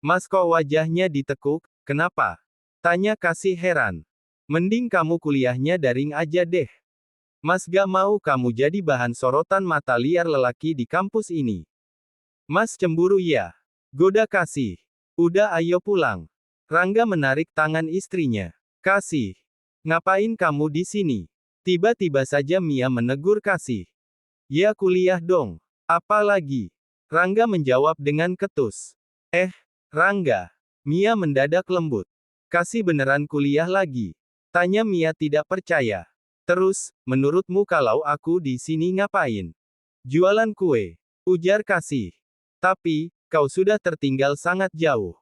Mas kok wajahnya ditekuk, kenapa? Tanya Kasih heran. Mending kamu kuliahnya daring aja deh. Mas gak mau kamu jadi bahan sorotan mata liar lelaki di kampus ini. Mas cemburu ya? Goda Kasih. Udah ayo pulang. Rangga menarik tangan istrinya. Kasih. Ngapain kamu di sini? Tiba-tiba saja Mia menegur Kasih. Ya kuliah dong. Apa lagi? Rangga menjawab dengan ketus. Rangga. Mia mendadak lembut. Kasih beneran kuliah lagi? Tanya Mia tidak percaya. Terus, menurutmu kalau aku di sini ngapain? Jualan kue. Ujar Kasih. Tapi, kau sudah tertinggal sangat jauh.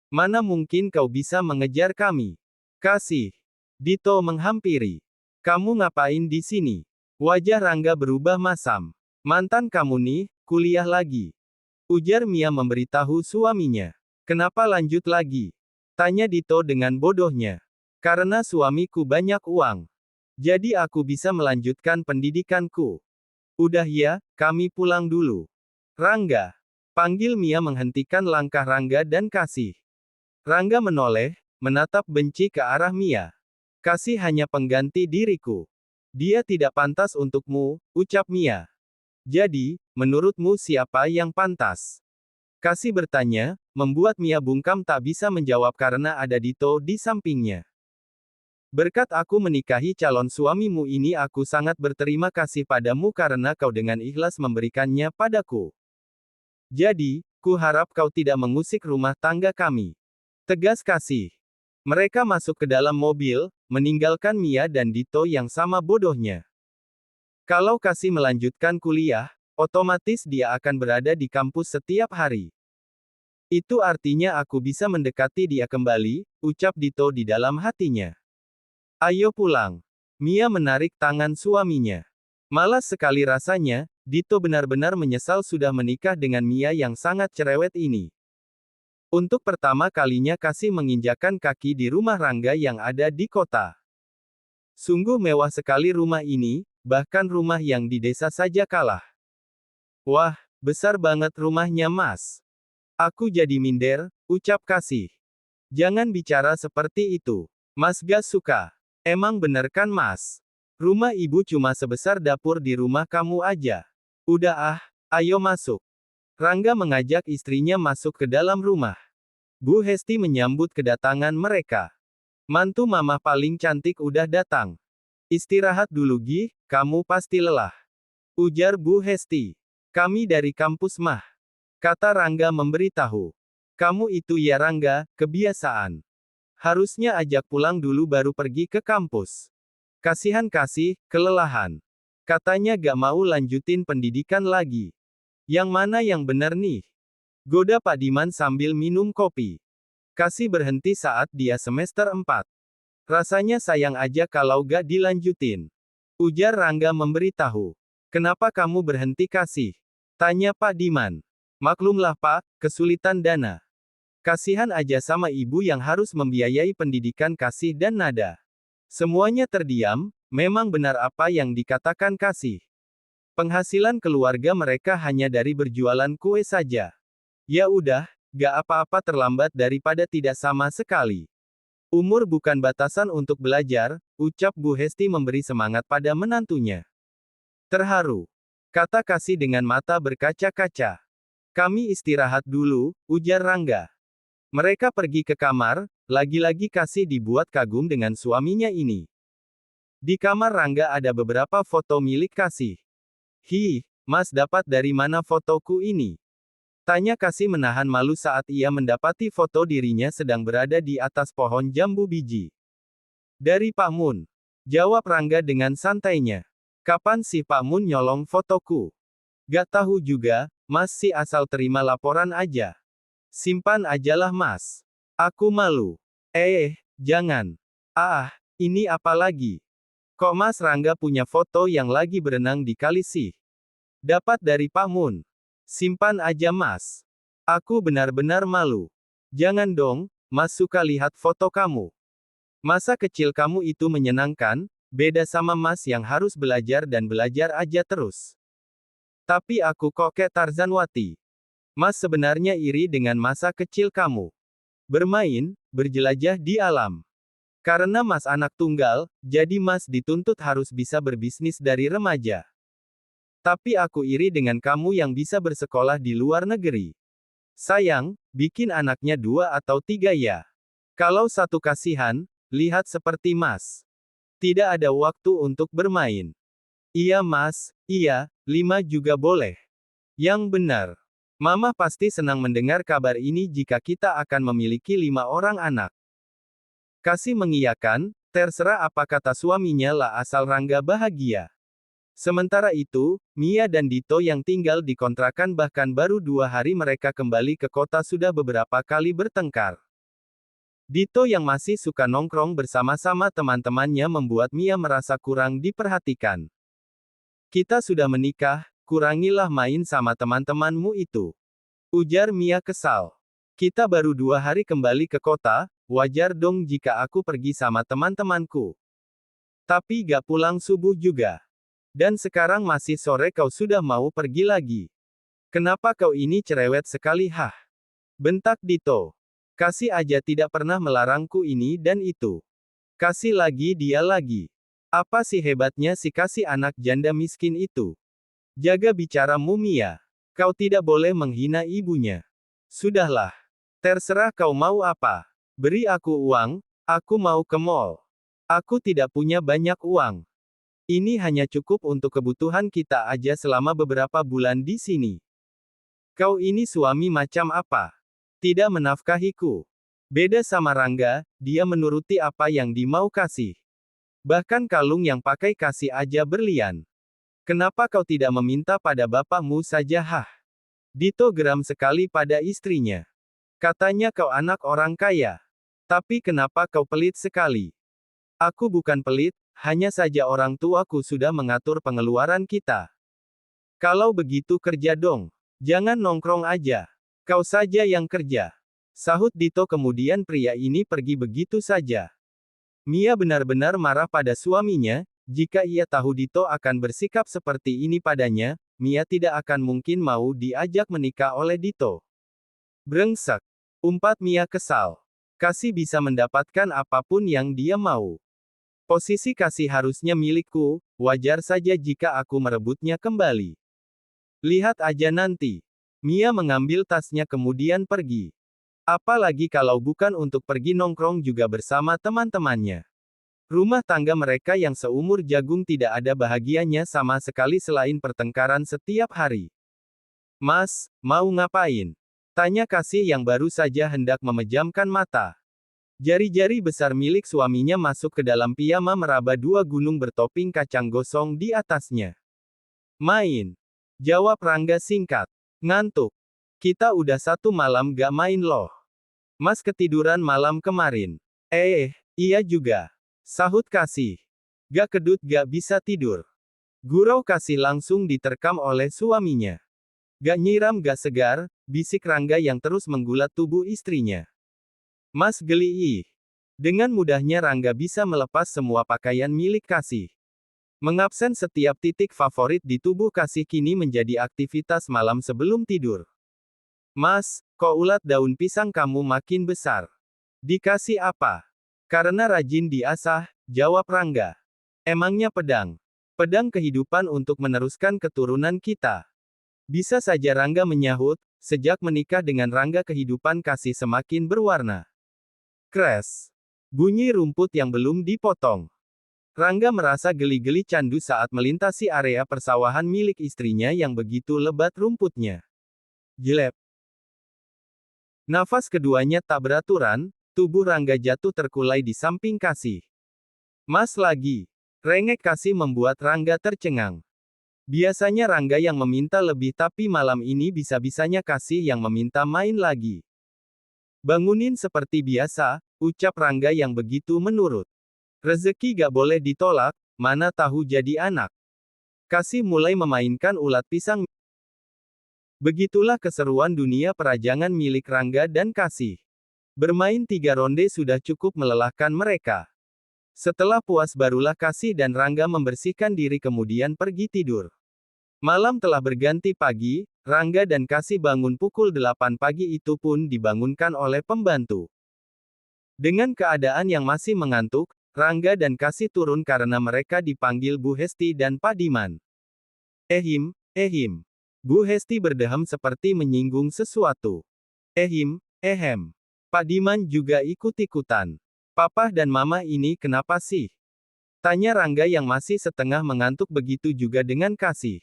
Mana mungkin kau bisa mengejar kami? Kasih. Dito menghampiri. Kamu ngapain di sini? Wajah Rangga berubah masam. Mantan kamu nih, kuliah lagi. Ujar Mia memberitahu suaminya. Kenapa lanjut lagi? Tanya Dito dengan bodohnya. Karena suamiku banyak uang. Jadi aku bisa melanjutkan pendidikanku. Udah ya, kami pulang dulu. Rangga. Panggil Mia menghentikan langkah Rangga dan Kasih. Rangga menoleh, menatap benci ke arah Mia. Kasih hanya pengganti diriku. Dia tidak pantas untukmu, ucap Mia. Jadi, menurutmu siapa yang pantas? Kasih bertanya, membuat Mia bungkam tak bisa menjawab karena ada Dito di sampingnya. Berkat aku menikahi calon suamimu ini aku sangat berterima kasih padamu karena kau dengan ikhlas memberikannya padaku. Jadi, ku harap kau tidak mengusik rumah tangga kami. Tegas Kasih. Mereka masuk ke dalam mobil, meninggalkan Mia dan Dito yang sama bodohnya. Kalau Kasih melanjutkan kuliah, otomatis dia akan berada di kampus setiap hari. Itu artinya aku bisa mendekati dia kembali, ucap Dito di dalam hatinya. Ayo pulang. Mia menarik tangan suaminya. Malas sekali rasanya, Dito benar-benar menyesal sudah menikah dengan Mia yang sangat cerewet ini. Untuk pertama kalinya Kasih menginjakan kaki di rumah Rangga yang ada di kota. Sungguh mewah sekali rumah ini, bahkan rumah yang di desa saja kalah. Wah, besar banget rumahnya Mas. Aku jadi minder, ucap Kasih. Jangan bicara seperti itu. Mas gak suka. Emang bener kan Mas? Rumah ibu cuma sebesar dapur di rumah kamu aja. Udah ayo masuk. Rangga mengajak istrinya masuk ke dalam rumah. Bu Hesti menyambut kedatangan mereka. Mantu mama paling cantik udah datang. Istirahat dulu Gi, kamu pasti lelah. Ujar Bu Hesti. Kami dari kampus mah. Kata Rangga memberitahu. Kamu itu ya Rangga, kebiasaan. Harusnya ajak pulang dulu baru pergi ke kampus. Kasihan Kasih, kelelahan. Katanya gak mau lanjutin pendidikan lagi. Yang mana yang benar nih? Goda Pak Diman sambil minum kopi. Kasih berhenti saat dia semester 4. Rasanya sayang aja kalau gak dilanjutin. Ujar Rangga memberitahu. Kenapa kamu berhenti Kasih? Tanya Pak Diman. Maklumlah Pak, kesulitan dana. Kasihan aja sama ibu yang harus membiayai pendidikan Kasih dan Nada. Semuanya terdiam, memang benar apa yang dikatakan Kasih. Penghasilan keluarga mereka hanya dari berjualan kue saja. Ya udah, gak apa-apa terlambat daripada tidak sama sekali. Umur bukan batasan untuk belajar, ucap Bu Hesti memberi semangat pada menantunya. Terharu. Kata Kasih dengan mata berkaca-kaca. Kami istirahat dulu, ujar Rangga. Mereka pergi ke kamar, lagi-lagi Kasih dibuat kagum dengan suaminya ini. Di kamar Rangga ada beberapa foto milik Kasih. Hi, Mas dapat dari mana fotoku ini? Tanya Kasih menahan malu saat ia mendapati foto dirinya sedang berada di atas pohon jambu biji. Dari Pak Mun. Jawab Rangga dengan santainya. Kapan sih Pak Mun nyolong fotoku? Gak tahu juga, Mas sih asal terima laporan aja. Simpan ajalah Mas. Aku malu. Jangan. Ini apa lagi? Kok Mas Rangga punya foto yang lagi berenang di kali sih? Dapat dari Pak Mun. Simpan aja Mas. Aku benar-benar malu. Jangan dong, Mas suka lihat foto kamu. Masa kecil kamu itu menyenangkan, beda sama Mas yang harus belajar dan belajar aja terus. Tapi aku kok kayak Tarzanwati. Mas sebenarnya iri dengan masa kecil kamu. Bermain, berjelajah di alam. Karena Mas anak tunggal, jadi Mas dituntut harus bisa berbisnis dari remaja. Tapi aku iri dengan kamu yang bisa bersekolah di luar negeri. Sayang, bikin anaknya 2 atau 3 ya. Kalau satu kasihan, lihat seperti Mas. Tidak ada waktu untuk bermain. Iya Mas, iya, 5 juga boleh. Yang benar. Mama pasti senang mendengar kabar ini jika kita akan memiliki 5 orang anak. Kasih mengiyakan, terserah apa kata suaminya lah asal Rangga bahagia. Sementara itu, Mia dan Dito yang tinggal di kontrakan bahkan baru 2 hari mereka kembali ke kota sudah beberapa kali bertengkar. Dito yang masih suka nongkrong bersama-sama teman-temannya membuat Mia merasa kurang diperhatikan. Kita sudah menikah, kurangilah main sama teman-temanmu itu. Ujar Mia kesal. Kita baru 2 hari kembali ke kota, wajar dong jika aku pergi sama teman-temanku. Tapi gak pulang subuh juga. Dan sekarang masih sore kau sudah mau pergi lagi. Kenapa kau ini cerewet sekali hah? Bentak Dito. Kasih aja tidak pernah melarangku ini dan itu. Kasih lagi dia lagi. Apa sih hebatnya si Kasih anak janda miskin itu? Jaga bicaramu Mia. Kau tidak boleh menghina ibunya. Sudahlah. Terserah kau mau apa. Beri aku uang, aku mau ke mall. Aku tidak punya banyak uang. Ini hanya cukup untuk kebutuhan kita aja selama beberapa bulan di sini. Kau ini suami macam apa? Tidak menafkahiku. Beda sama Rangga, dia menuruti apa yang dimau Kasih. Bahkan kalung yang pakai Kasih aja berlian. Kenapa kau tidak meminta pada bapakmu saja hah? Dito geram sekali pada istrinya. Katanya kau anak orang kaya. Tapi kenapa kau pelit sekali? Aku bukan pelit, hanya saja orang tuaku sudah mengatur pengeluaran kita. Kalau begitu kerja dong. Jangan nongkrong aja. Kau saja yang kerja. Sahut Dito kemudian pria ini pergi begitu saja. Mia benar-benar marah pada suaminya, jika ia tahu Dito akan bersikap seperti ini padanya, Mia tidak akan mungkin mau diajak menikah oleh Dito. Brengsek. Umpat Mia kesal. Kasih bisa mendapatkan apapun yang dia mau. Posisi Kasih harusnya milikku, wajar saja jika aku merebutnya kembali. Lihat aja nanti. Mia mengambil tasnya kemudian pergi. Apalagi kalau bukan untuk pergi nongkrong juga bersama teman-temannya. Rumah tangga mereka yang seumur jagung tidak ada bahagianya sama sekali selain pertengkaran setiap hari. Mas, mau ngapain? Tanya Kasih yang baru saja hendak memejamkan mata. Jari-jari besar milik suaminya masuk ke dalam piyama meraba 2 gunung bertoping kacang gosong di atasnya. Main. Jawab Rangga singkat. Ngantuk. Kita udah 1 malam gak main loh. Mas ketiduran malam kemarin. Iya juga. Sahut Kasih. Gak kedut gak bisa tidur. Gurau Kasih langsung diterkam oleh suaminya. Gak nyiram gak segar, bisik Rangga yang terus menggulat tubuh istrinya. Mas geli ih. Dengan mudahnya Rangga bisa melepas semua pakaian milik Kasih. Mengabsen setiap titik favorit di tubuh Kasih kini menjadi aktivitas malam sebelum tidur. Mas, kok ulat daun pisang kamu makin besar? Dikasih apa? Karena rajin diasah, jawab Rangga. Emangnya pedang? Pedang kehidupan untuk meneruskan keturunan kita. Bisa saja Rangga menyahut, sejak menikah dengan Rangga kehidupan Kasih semakin berwarna. Crash. Bunyi rumput yang belum dipotong. Rangga merasa geli-geli candu saat melintasi area persawahan milik istrinya yang begitu lebat rumputnya. Jelep. Nafas keduanya tak beraturan, tubuh Rangga jatuh terkulai di samping Kasih. Mas lagi. Rengek Kasih membuat Rangga tercengang. Biasanya Rangga yang meminta lebih tapi malam ini bisa-bisanya Kasih yang meminta main lagi. Bangunin seperti biasa, ucap Rangga yang begitu menurut. Rezeki gak boleh ditolak, mana tahu jadi anak. Kasih mulai memainkan ulat pisang. Begitulah keseruan dunia perajangan milik Rangga dan Kasih. Bermain 3 ronde sudah cukup melelahkan mereka. Setelah puas barulah Kasih dan Rangga membersihkan diri kemudian pergi tidur. Malam telah berganti pagi, Rangga dan Kasih bangun pukul 8 pagi itu pun dibangunkan oleh pembantu. Dengan keadaan yang masih mengantuk, Rangga dan Kasih turun karena mereka dipanggil Bu Hesti dan Pak Diman. Ehim. Bu Hesti berdehem seperti menyinggung sesuatu. Ehem. Pak Diman juga ikut-ikutan. Papa dan Mama ini kenapa sih? Tanya Rangga yang masih setengah mengantuk, begitu juga dengan Kasih.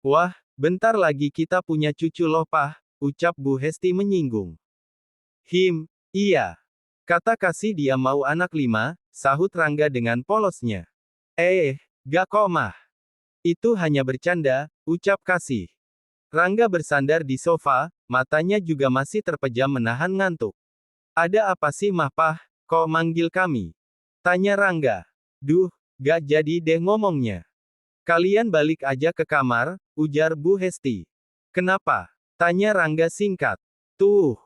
Wah, bentar lagi kita punya cucu loh Pah, ucap Bu Hesti menyinggung. Iya. Kata Kasih dia mau anak 5, sahut Rangga dengan polosnya. Gak kok mah. Itu hanya bercanda, ucap Kasih. Rangga bersandar di sofa, matanya juga masih terpejam menahan ngantuk. Ada apa sih mah Pah, kok manggil kami? Tanya Rangga. Duh, gak jadi deh ngomongnya. Kalian balik aja ke kamar, ujar Bu Hesti. Kenapa? Tanya Rangga singkat. Tuh.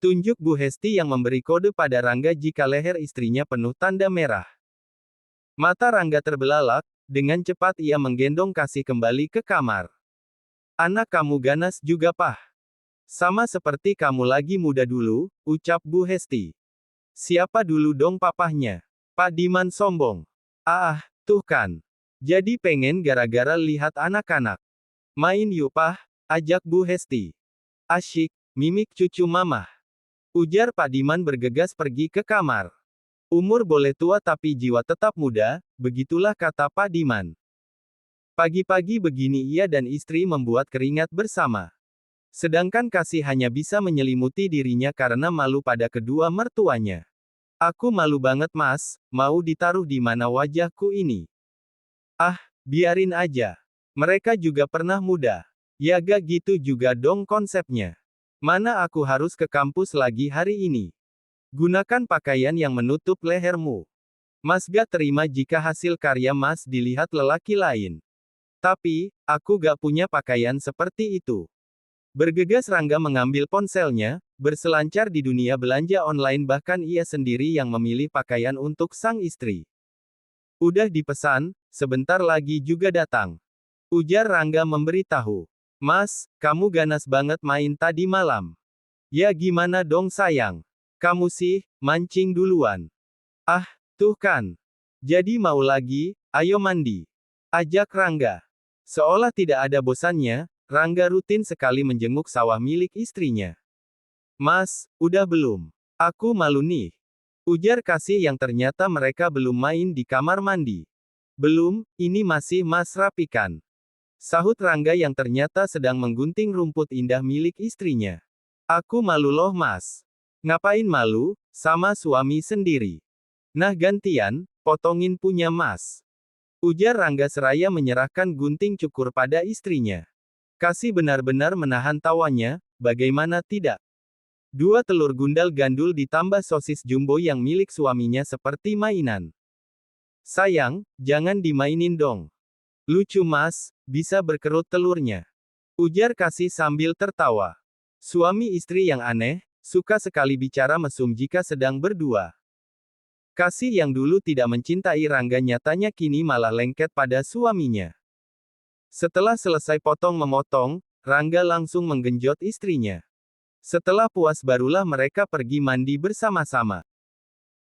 Tunjuk Bu Hesti yang memberi kode pada Rangga jika leher istrinya penuh tanda merah. Mata Rangga terbelalak, dengan cepat ia menggendong Kasih kembali ke kamar. Anak kamu ganas juga Pah. Sama seperti kamu lagi muda dulu, ucap Bu Hesti. Siapa dulu dong papahnya? Pak Diman sombong. Tuh kan. Jadi pengen gara-gara lihat anak-anak. Main yuk Pah, ajak Bu Hesti. Asyik, mimik cucu mamah. Ujar Pak Diman bergegas pergi ke kamar. Umur boleh tua tapi jiwa tetap muda, begitulah kata Pak Diman. Pagi-pagi begini ia dan istri membuat keringat bersama. Sedangkan Kasih hanya bisa menyelimuti dirinya karena malu pada kedua mertuanya. Aku malu banget Mas, mau ditaruh di mana wajahku ini? Biarin aja. Mereka juga pernah muda. Ya gak gitu juga dong konsepnya. Mana aku harus ke kampus lagi hari ini? Gunakan pakaian yang menutup lehermu. Mas gak terima jika hasil karya Mas dilihat lelaki lain. Tapi, aku gak punya pakaian seperti itu. Bergegas Rangga mengambil ponselnya, berselancar di dunia belanja online, bahkan ia sendiri yang memilih pakaian untuk sang istri. Udah dipesan, sebentar lagi juga datang. Ujar Rangga memberitahu. Mas, kamu ganas banget main tadi malam. Ya gimana dong sayang? Kamu sih, mancing duluan. Tuh kan. Jadi mau lagi, ayo mandi. Ajak Rangga. Seolah tidak ada bosannya, Rangga rutin sekali menjenguk sawah milik istrinya. Mas, udah belum? Aku malu nih. Ujar Kasih yang ternyata mereka belum main di kamar mandi. Belum, ini masih Mas rapikan. Sahut Rangga yang ternyata sedang menggunting rumput indah milik istrinya. Aku malu loh Mas. Ngapain malu, sama suami sendiri. Nah gantian, potongin punya Mas. Ujar Rangga seraya menyerahkan gunting cukur pada istrinya. Kasih benar-benar menahan tawanya, bagaimana tidak? 2 telur gundal gandul ditambah sosis jumbo yang milik suaminya seperti mainan. Sayang, jangan dimainin dong. Lucu Mas, bisa berkerut telurnya. Ujar Kasih sambil tertawa. Suami istri yang aneh, suka sekali bicara mesum jika sedang berdua. Kasih yang dulu tidak mencintai Rangga nyatanya kini malah lengket pada suaminya. Setelah selesai potong-memotong, Rangga langsung menggenjot istrinya. Setelah puas barulah mereka pergi mandi bersama-sama.